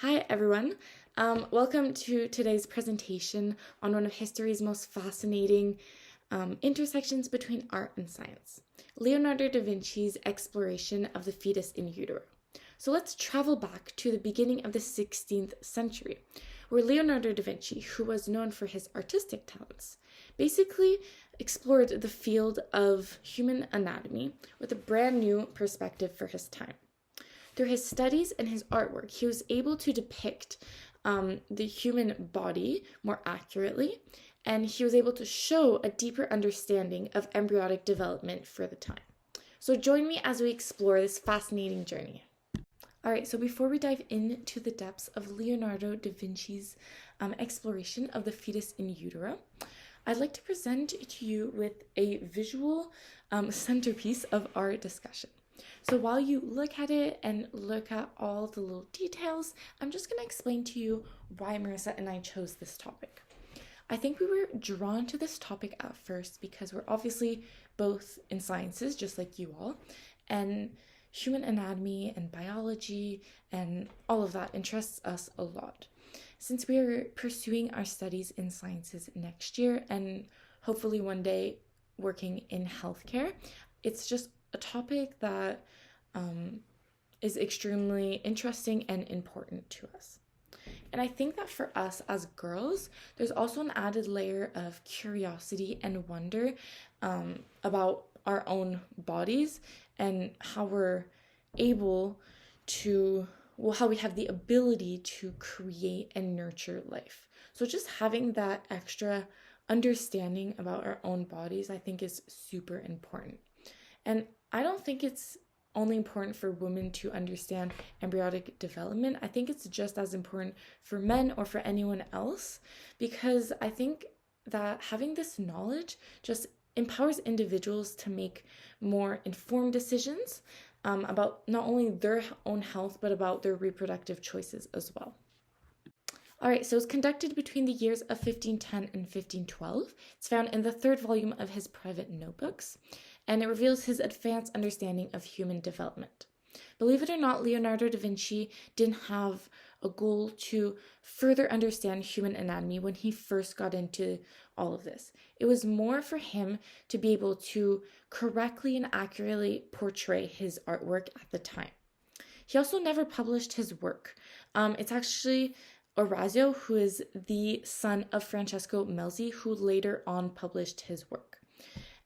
Hi everyone, welcome to today's presentation on one of history's most fascinating intersections between art and science, Leonardo da Vinci's exploration of the fetus in utero. So let's travel back to the beginning of the 16th century, where Leonardo da Vinci, who was known for his artistic talents, basically explored the field of human anatomy with a brand new perspective for his time. Through his studies and his artwork, he was able to depict the human body more accurately, and he was able to show a deeper understanding of embryonic development for the time. So join me as we explore this fascinating journey. All right, so before we dive into the depths of Leonardo da Vinci's exploration of the fetus in utero, I'd like to present to you with a visual centerpiece of our discussion. So while you look at it and look at all the little details, I'm just going to explain to you why Marissa and I chose this topic. I think we were drawn to this topic at first because we're obviously both in sciences, just like you all, and human anatomy and biology and all of that interests us a lot. Since we are pursuing our studies in sciences next year and hopefully one day working in healthcare, it's just a topic that is extremely interesting and important to us. And I think that for us as girls, there's also an added layer of curiosity and wonder about our own bodies and how we're able to, how we have the ability to create and nurture life. So just having that extra understanding about our own bodies, I think is super important. And I don't think it's only important for women to understand embryonic development. I think it's just as important for men or for anyone else, because I think that having this knowledge just empowers individuals to make more informed decisions about not only their own health, but about their reproductive choices as well. All right, so it's conducted between the years of 1510 and 1512. It's found in the third volume of his private notebooks, and it reveals his advanced understanding of human development. Believe it or not, Leonardo da Vinci didn't have a goal to further understand human anatomy when he first got into all of this. It was more for him to be able to correctly and accurately portray his artwork at the time. He also never published his work. It's actually Orazio, who is the son of Francesco Melzi, who later on published his work.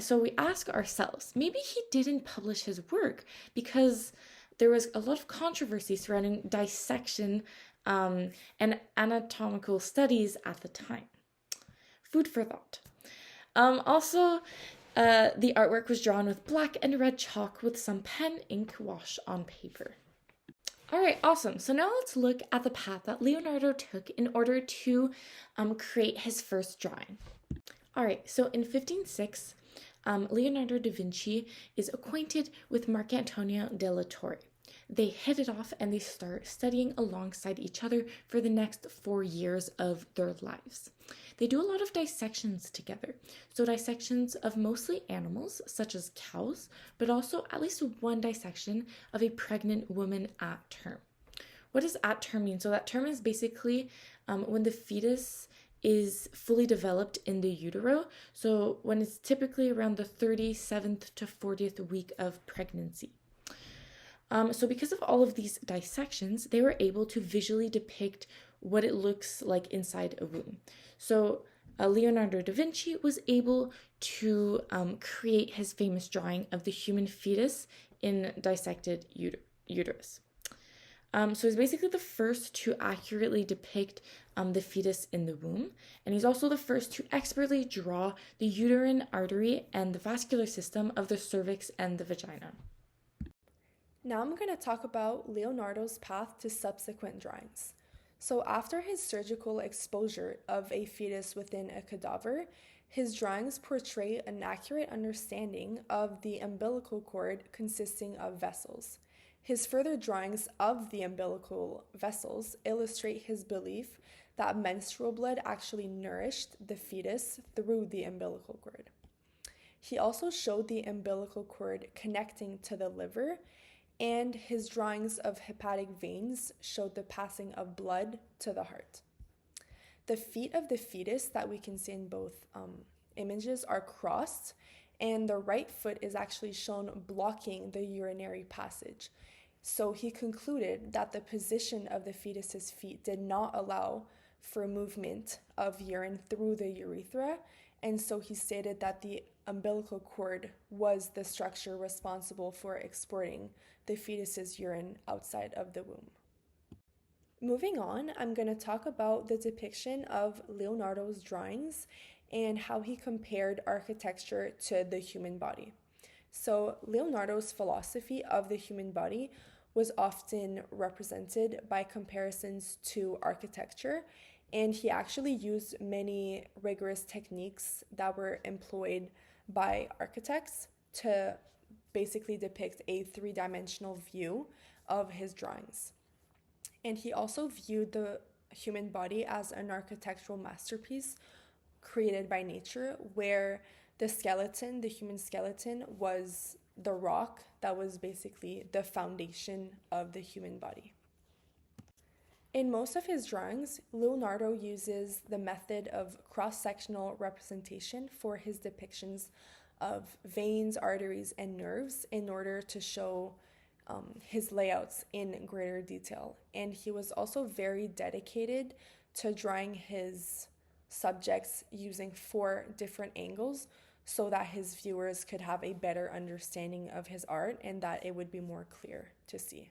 So we ask ourselves, maybe he didn't publish his work because there was a lot of controversy surrounding dissection and anatomical studies at the time. Food for thought. Also, the artwork was drawn with black and red chalk with some pen ink wash on paper. All right, awesome. So now let's look at the path that Leonardo took in order to create his first drawing. All right, so in 1506, Leonardo da Vinci is acquainted with Marcantonio della Torre. They hit it off and they start studying alongside each other for the next 4 years of their lives. They do a lot of dissections together. So dissections of mostly animals, such as cows, but also at least one dissection of a pregnant woman at term. What does at term mean? So that term is basically when the fetus is fully developed in the utero. So when it's typically around the 37th to 40th week of pregnancy. So because of all of these dissections, they were able to visually depict what it looks like inside a womb. So Leonardo da Vinci was able to create his famous drawing of the human fetus in dissected uterus. So he's basically the first to accurately depict the fetus in the womb, and he's also the first to expertly draw the uterine artery and the vascular system of the cervix and the vagina. Now I'm going to talk about Leonardo's path to subsequent drawings. So after his surgical exposure of a fetus within a cadaver, his drawings portray an accurate understanding of the umbilical cord consisting of vessels. His further drawings of the umbilical vessels illustrate his belief that menstrual blood actually nourished the fetus through the umbilical cord. He also showed the umbilical cord connecting to the liver and his drawings of hepatic veins showed the passing of blood to the heart. The feet of the fetus that we can see in both images are crossed, and the right foot is actually shown blocking the urinary passage. So he concluded that the position of the fetus's feet did not allow for movement of urine through the urethra, and so he stated that the umbilical cord was the structure responsible for exporting the fetus's urine outside of the womb. Moving on, I'm going to talk about the depiction of Leonardo's drawings and how he compared architecture to the human body. So, Leonardo's philosophy of the human body was often represented by comparisons to architecture, and he actually used many rigorous techniques that were employed by architects to basically depict a three-dimensional view of his drawings. And he also viewed the human body as an architectural masterpiece created by nature, where the skeleton, the human skeleton, was the rock that was basically the foundation of the human body. In most of his drawings, Leonardo uses the method of cross-sectional representation for his depictions of veins, arteries, and nerves in order to show his layouts in greater detail. And he was also very dedicated to drawing his subjects using 4 different angles so that his viewers could have a better understanding of his art and that it would be more clear to see.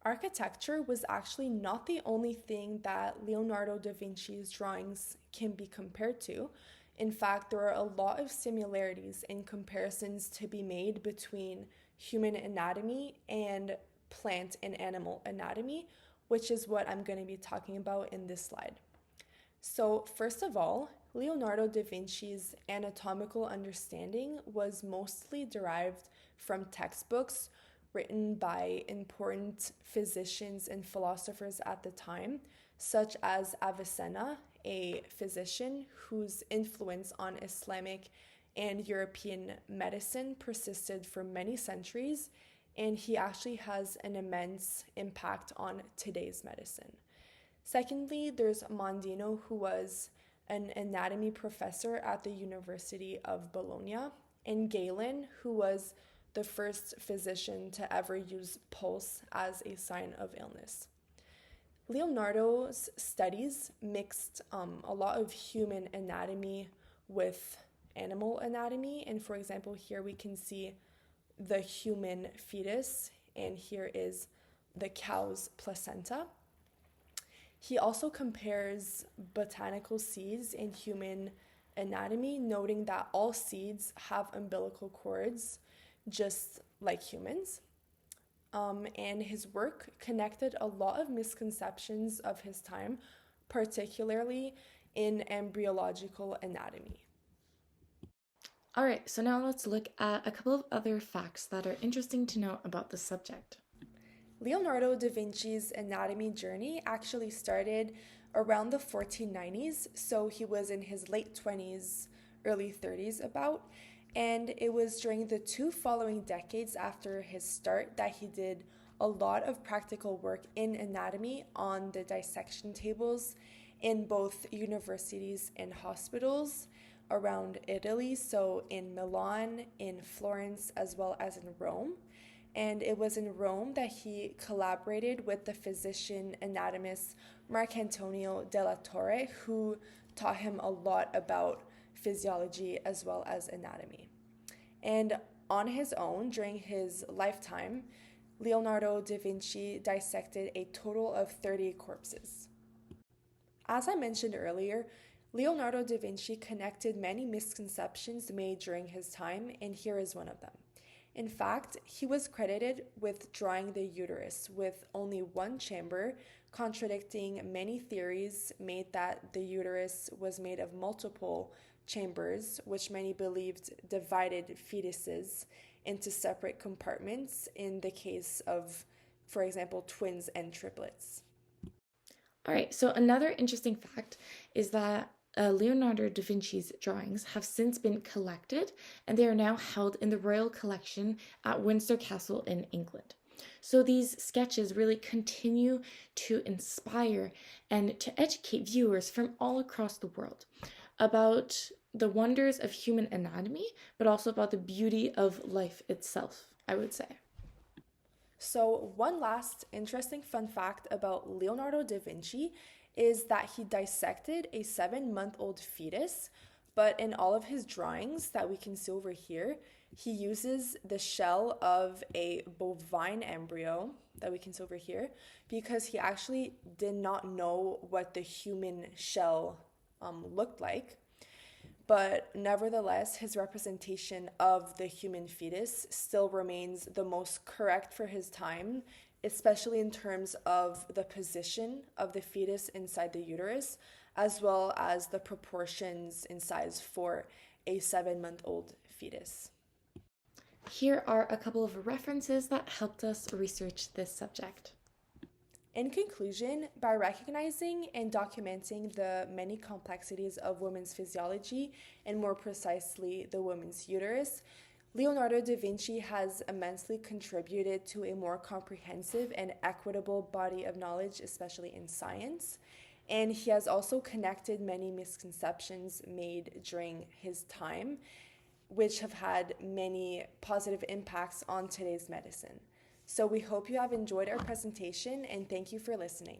Architecture was actually not the only thing that Leonardo da Vinci's drawings can be compared to. In fact, there are a lot of similarities and comparisons to be made between human anatomy and plant and animal anatomy, which is what I'm going to be talking about in this slide. So, first of all, Leonardo da Vinci's anatomical understanding was mostly derived from textbooks written by important physicians and philosophers at the time, such as Avicenna, a physician whose influence on Islamic and European medicine persisted for many centuries, and he actually has an immense impact on today's medicine. Secondly, there's Mondino, who was an anatomy professor at the University of Bologna, and Galen, who was the first physician to ever use pulse as a sign of illness. Leonardo's studies mixed a lot of human anatomy with animal anatomy, and for example, here we can see the human fetus, and here is the cow's placenta. He also compares botanical seeds in human anatomy, noting that all seeds have umbilical cords, just like humans. And his work connected a lot of misconceptions of his time, particularly in embryological anatomy. All right, so now let's look at a couple of other facts that are interesting to know about the subject. Leonardo da Vinci's anatomy journey actually started around the 1490s, so he was in his late 20s, early 30s about, and it was during the 2 following decades after his start that he did a lot of practical work in anatomy on the dissection tables in both universities and hospitals around Italy, so in Milan, in Florence, as well as in Rome. And it was in Rome that he collaborated with the physician anatomist Marcantonio della Torre, who taught him a lot about physiology as well as anatomy. And on his own, during his lifetime, Leonardo da Vinci dissected a total of 30 corpses. As I mentioned earlier, Leonardo da Vinci connected many misconceptions made during his time, and here is one of them. In fact, he was credited with drawing the uterus with only one chamber, contradicting many theories made that the uterus was made of multiple chambers, which many believed divided fetuses into separate compartments in the case of, for example, twins and triplets. All right, so another interesting fact is that Leonardo da Vinci's drawings have since been collected, and they are now held in the Royal Collection at Windsor Castle in England. So these sketches really continue to inspire and to educate viewers from all across the world about the wonders of human anatomy, but also about the beauty of life itself, I would say. So, one last interesting fun fact about Leonardo da Vinci is that he dissected a 7-month-old fetus, but in all of his drawings that we can see over here, he uses the shell of a bovine embryo that we can see over here because he actually did not know what the human shell looked like. But nevertheless, his representation of the human fetus still remains the most correct for his time, especially in terms of the position of the fetus inside the uterus, as well as the proportions in size for a 7-month-old fetus. Here are a couple of references that helped us research this subject. In conclusion, by recognizing and documenting the many complexities of women's physiology, and more precisely the woman's uterus, Leonardo da Vinci has immensely contributed to a more comprehensive and equitable body of knowledge, especially in science. And he has also connected many misconceptions made during his time, which have had many positive impacts on today's medicine. So we hope you have enjoyed our presentation and thank you for listening.